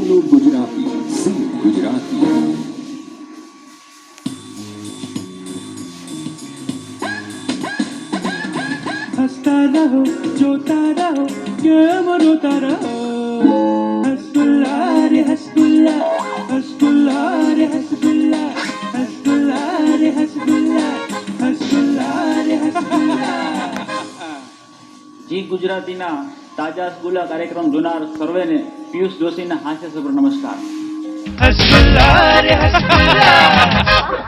Download Gujarati. See Gujarati. हंसता रहो जोता रहो क्यों रोता रहो हंसुल्ला रे हंसुल्ला हंसुल्ला रे हंसुल्ला हंसुल्ला रे हंसुल्ला हंसुल्ला रे हंसुल्ला જી ગુજરાતીના તાજા સ્કૂલા કાર્યક્રમ જોનાર સર્વેને પિયુષ જોશીના હાસ્યસભર નમસ્કાર. हंसुल्ला रे हंसुल्ला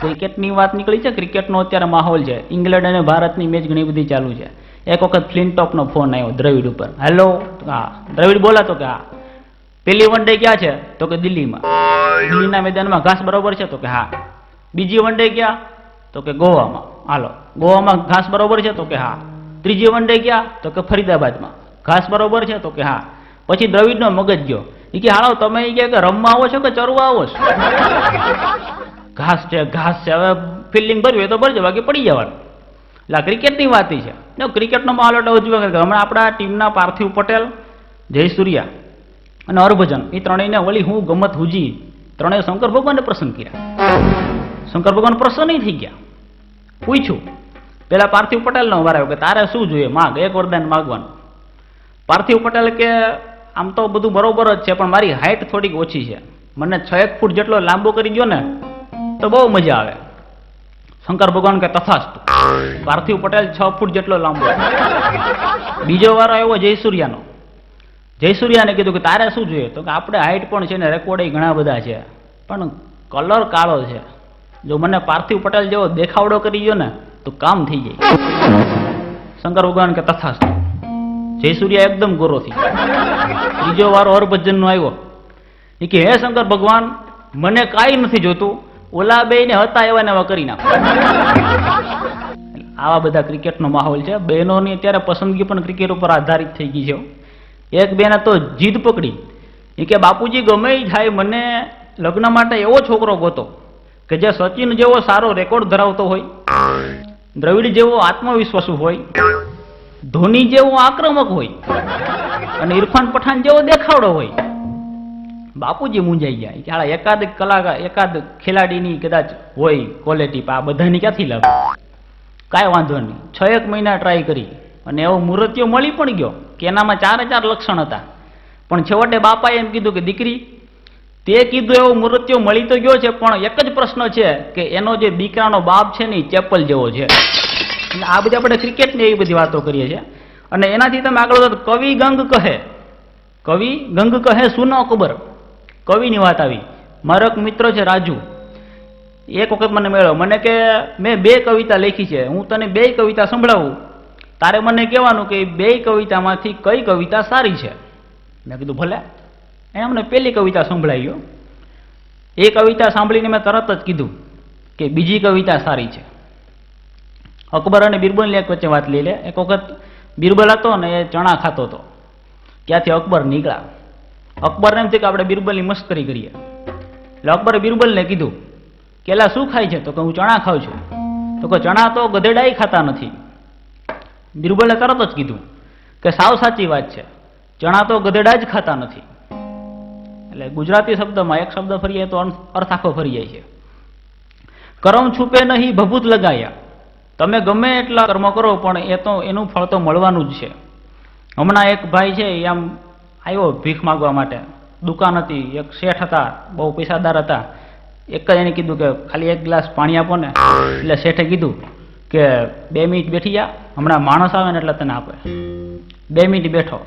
ક્રિકેટની વાત નીકળી છે. ક્રિકેટનો અત્યારે માહોલ છે. ઇંગ્લેન્ડ અને ભારતની મેચ ઘણી બધી ચાલુ છે. એક વખત ફ્લિનટોપનો ફોન આવ્યો દ્રવિડ ઉપર. હેલો, હા દ્રવિડ બોલાતો કે હા. પેલી વન ડે ક્યાં છે? તો કે દિલ્હીમાં. દિલ્હીના મેદાનમાં ઘાસ બરોબર છે? તો કે હા. બીજી વન ડે ક્યાં? તો કે ગોવામાં. હાલો, ગોવામાં ઘાસ બરોબર છે? તો કે હા. ત્રીજી વન ડે ક્યાં? તો કે ફરીદાબાદમાં. ઘાસ બરોબર છે? તો કે હા. પછી દ્રવિડનો મગજ ગયો. એ કે હાલો તમે કે રમવા આવો છો કે ચરવા આવો છો? ઘાસ છે, ઘાસ છે, હવે ફિલ્ડિંગ ભરવી હોય તો ભરજો, બાકી પડી જવાનું. એટલે ક્રિકેટની વાત છે. ક્રિકેટનો માહોલ એટલે ઉજવે. હમણાં આપણા ટીમના પાર્થિવ પટેલ, જયસૂર્યા અને હરભજન એ ત્રણેયને વળી હું ગમત હુજી ત્રણેય શંકર ભગવાનને પ્રસન્ન કર્યા. શંકર ભગવાન પ્રસન્ન થઈ ગયા. પૂછ્યું પેલા પાર્થિવ પટેલનો વાર આવ્યો કે તારે શું જોઈએ? માગ, એક વરદાન માગવાનું. પાર્થિવ પટેલ કે આમ તો બધું બરોબર જ છે, પણ મારી હાઇટ થોડીક ઓછી છે. મને 6 ફૂટ જેટલો લાંબો કરી દો ને તો બહુ મજા આવે. શંકર ભગવાન કે તથાસ્તુ. પાર્થિવ પટેલ 6 ફૂટ જેટલો લાંબો. બીજો વારો આવ્યો જયસૂર્યાનો. જયસૂર્યાને કીધું કે તારે શું જોઈએ? તો કે આપણે હાઇટ પણ છે ને રેકોર્ડ ઘણા બધા છે, પણ કલર કાળો છે. જો મને પાર્થિવ પટેલ જેવો દેખાવડો કરી દો ને તો કામ થઈ જાય. શંકર ભગવાન કે તથાસ્તુ. જયસૂર્યા એકદમ ગોરો થઈ. ત્રીજો વારો હરભજનનો આવ્યો. એ કે હે શંકર ભગવાન, મને કાંઈ નથી જોતું, ઓલા બેયને હતા એવા ને એવા કરી નાખો. આવા બધા ક્રિકેટનો માહોલ છે. બહેનોની અત્યારે પસંદગી પણ ક્રિકેટ ઉપર આધારિત થઈ ગઈ છે. એક બેને તો જીદ પકડી. એ કે બાપુજી ગમે ઈ થાય, મને લગ્ન માટે એવો છોકરો ગોતો કે જે સચિન જેવો સારો રેકોર્ડ ધરાવતો હોય, દ્રવિડ જેવો આત્મવિશ્વાસુ હોય, ધોની જેવો આક્રમક હોય અને ઇરફાન પઠાણ જેવો દેખાવડો હોય. બાપુજી મૂંઝાઈ ગયા. કે એકાદ કલાકાર, એકાદ ખેલાડીની કદાચ હોય ક્વોલિટી, આ બધાની ક્યાંથી લાવે? કાંઈ વાંધો નહીં. 6 મહિના ટ્રાય કરી અને એવો મૂર્તિઓ મળી પણ ગયો કે એનામાં 4 લક્ષણ હતા. પણ છેવટે બાપાએ એમ કીધું કે દીકરી, તે કીધું એવો મૂર્તિઓ મળી તો ગયો છે, પણ એક જ પ્રશ્ન છે કે એનો જે દીકરાનો બાપ છે ને એ ચેપલ જેવો છે. આ બધી આપણે ક્રિકેટની એવી બધી વાતો કરીએ છીએ. અને એનાથી તમે આગળ વધો. કવિ ગંગ કહે, કવિ ગંગ કહે સુનો અકબર. કવિની વાત આવી. મારો એક મિત્ર છે રાજુ, એક વખત મને મળ્યો. મને કે મેં 2 કવિતા લખી છે, હું તને 2 કવિતા સંભળાવું, તારે મને કહેવાનું કે 2 કવિતામાંથી કઈ કવિતા સારી છે. મેં કીધું ભલે. એને મને પહેલી કવિતા સંભળાવી. એ કવિતા સાંભળીને મેં તરત જ કીધું કે બીજી કવિતા સારી છે. અકબર અને બિરબલની એક વચ્ચે વાત લઈ લે. એક વખત બિરબલ હતો ને એ ચણા ખાતો હતો. ત્યાંથી અકબર નીકળ્યા. અકબરને એમ થયું કે આપણે બિરબલની મસ્કરી કરીએ. એટલે અકબરે બિરબલને કીધું કે એલા શું ખાય છે? તો કે હું ચણા ખાઉં છું. તો કે ચણા તો ગધેડાઈ ખાતા નથી. બિરબલે તરત જ કીધું કે સાવ સાચી વાત છે, ચણા તો ગધેડા જ ખાતા નથી. એટલે ગુજરાતી શબ્દમાં એક શબ્દ ફરીએ તો અર્થ આખો ફરી જાય છે. કરમ છુપે નહીં ભભૂત લગાયા. તમે ગમે એટલા કર્મ કરો પણ એ તો એનું ફળ તો મળવાનું જ છે. હમણાં એક ભાઈ છે એ આમ આવ્યો ભીખ માગવા માટે. દુકાન હતી, એક શેઠ હતા, બહુ પૈસાદાર હતા. એક જ એને કીધું કે ખાલી 1 ગ્લાસ પાણી આપો ને. એટલે શેઠે કીધું કે 2 મિનિટ બેઠી જા, હમણાં માણસ આવે ને એટલે તને આપે. 2 મિનિટ બેઠો,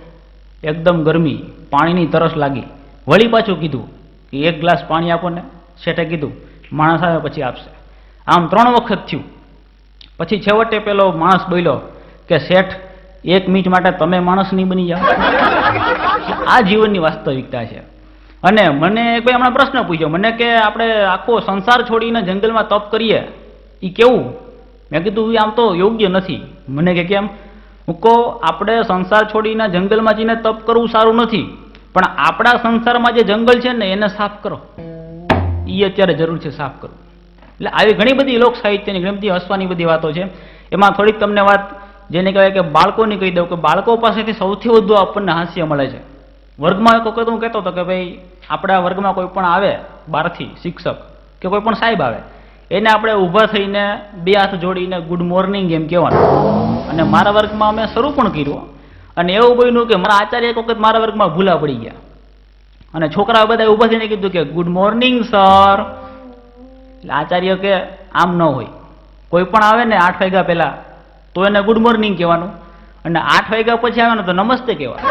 એકદમ ગરમી, પાણીની તરસ લાગી. વળી પાછું કીધું કે 1 ગ્લાસ પાણી આપો ને. શેઠે કીધું માણસ આવે પછી આપશે. આમ 3 વખત થયું. પછી છેવટે પેલો માણસ બોલ્યો કે શેઠ, 1 મિનિટ માટે તમે માણસ નહીં બની જાઓ. આ જીવનની વાસ્તવિકતા છે. અને મને કોઈ હમણાં પ્રશ્ન પૂછ્યો મને કે આપણે આખો સંસાર છોડીને જંગલમાં તપ કરીએ એ કેવું? મેં કીધું આમ તો યોગ્ય નથી. મને કે કેમ? હું કહું આપણે સંસાર છોડીને જંગલમાં જઈને તપ કરવું સારું નથી, પણ આપણા સંસારમાં જે જંગલ છે ને એને સાફ કરો. એ અત્યારે જરૂર છે સાફ કરવું. એટલે આવી ઘણી બધી લોક સાહિત્યની ઘણી બધી હસવાની બધી વાતો છે. એમાં થોડીક તમને વાત જેને કહેવાય કે બાળકોની કહી દઉં કે બાળકો પાસેથી સૌથી વધુ આપણને હાસ્ય મળે છે. વર્ગમાં એક વખત હું કહેતો હતો કે ભાઈ આપણા વર્ગમાં કોઈ પણ આવે બહારથી શિક્ષક કે કોઈ પણ સાહેબ આવે એને આપણે ઊભા થઈને 2 હાથ જોડીને ગુડ મોર્નિંગ એમ કહેવાનું. અને મારા વર્ગમાં અમે શરૂ પણ કર્યું અને એવું બન્યું કે મારા આચાર્ય એક વખત મારા વર્ગમાં ભૂલા પડી ગયા અને છોકરાઓ બધા ઊભા થઈને કીધું કે ગુડ મોર્નિંગ સર. એટલે આચાર્ય કે આમ ન હોય, કોઈ પણ આવે ને 8 વાગ્યા પહેલા તો એને ગુડ મોર્નિંગ કહેવાનું અને 8 વાગ્યા પછી આવે ને તો નમસ્તે કહેવાનું.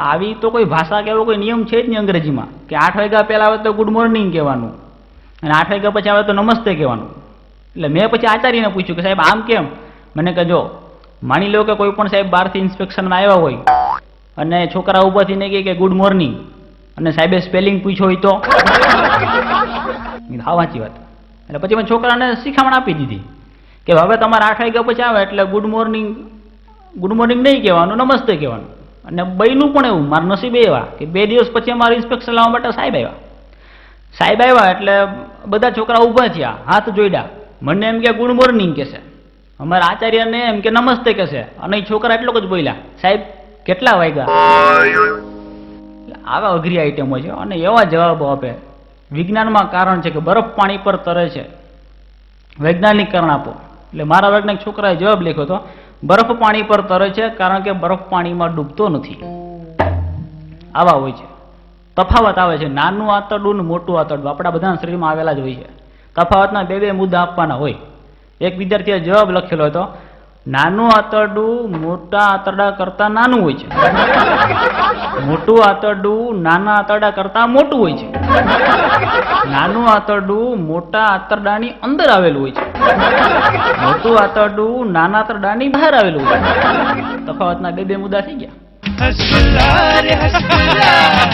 આવી તો કોઈ ભાષા કે એવો કોઈ નિયમ છે જ નહીં અંગ્રેજીમાં કે 8 વાગ્યા પહેલા આવે તો ગુડ મોર્નિંગ કહેવાનું અને 8 વાગ્યા પછી આવે તો નમસ્તે કહેવાનું. એટલે મેં પછી આચાર્યને પૂછ્યું કે સાહેબ આમ કેમ? મને કહે જો માની લો કે કોઈ પણ સાહેબ બહારથી ઇન્સ્પેક્શનમાં આવ્યા હોય અને છોકરા ઊભા થઈને કહે કે ગુડ મોર્નિંગ અને સાહેબે સ્પેલિંગ પૂછ્યો હોય તો હા વાંચી વાત. એટલે પછી મેં છોકરાને શિખામણ આપી દીધી કે હવે તમારે 8 વાગ્યા પછી આવે એટલે ગુડ મોર્નિંગ નહીં કહેવાનું, નમસ્તે કહેવાનું. અને બઈનું પણ એવું, મારા નસીબે એવા કે 2 દિવસ પછી અમારે ઇન્સ્પેક્શન લાવવા માટે સાહેબ આવ્યા એટલે બધા છોકરા ઊભા થયા, હાથ જોડ્યા, મને એમ કે ગુડ મોર્નિંગ કહેશે, અમારા આચાર્યને એમ કે નમસ્તે કહેશે અને એ છોકરા એટલો જ બોલ્યા સાહેબ કેટલા વાગ્યા. આવા અઘરી આઈટમો છે અને એવા જવાબો આપે. વિજ્ઞાનમાં કારણ છે કે બરફ પાણી પર તરે છે, વૈજ્ઞાનિક કારણ આપો. એટલે મારા વર્ગના એક છોકરાએ જવાબ લખ્યો હતો બરફ પાણી પર તરે છે કારણ કે બરફ પાણીમાં ડૂબતો નથી. આવા હોય છે. તફાવત આવે છે, નાનું આંતરડું ને મોટું આંતરડું આપણા બધાના શરીરમાં આવેલા જ હોય છે. તફાવતના 2 મુદ્દા આપવાના હોય. એક વિદ્યાર્થીએ જવાબ લખેલો હતો નાનું આંતરડું મોટા આંતરડા કરતા નાનું હોય છે, મોટું આંતરડું નાના આંતરડા કરતા મોટું હોય છે, નાનું આંતરડું મોટા આંતરડાની અંદર આવેલું હોય છે, મોટું આંતરડું નાના આંતરડાની બહાર આવેલું હોય છે. તફાવતના 2 મુદ્દા થઈ ગયા. હસબુલ્લાહ રે હસબુલ્લાહ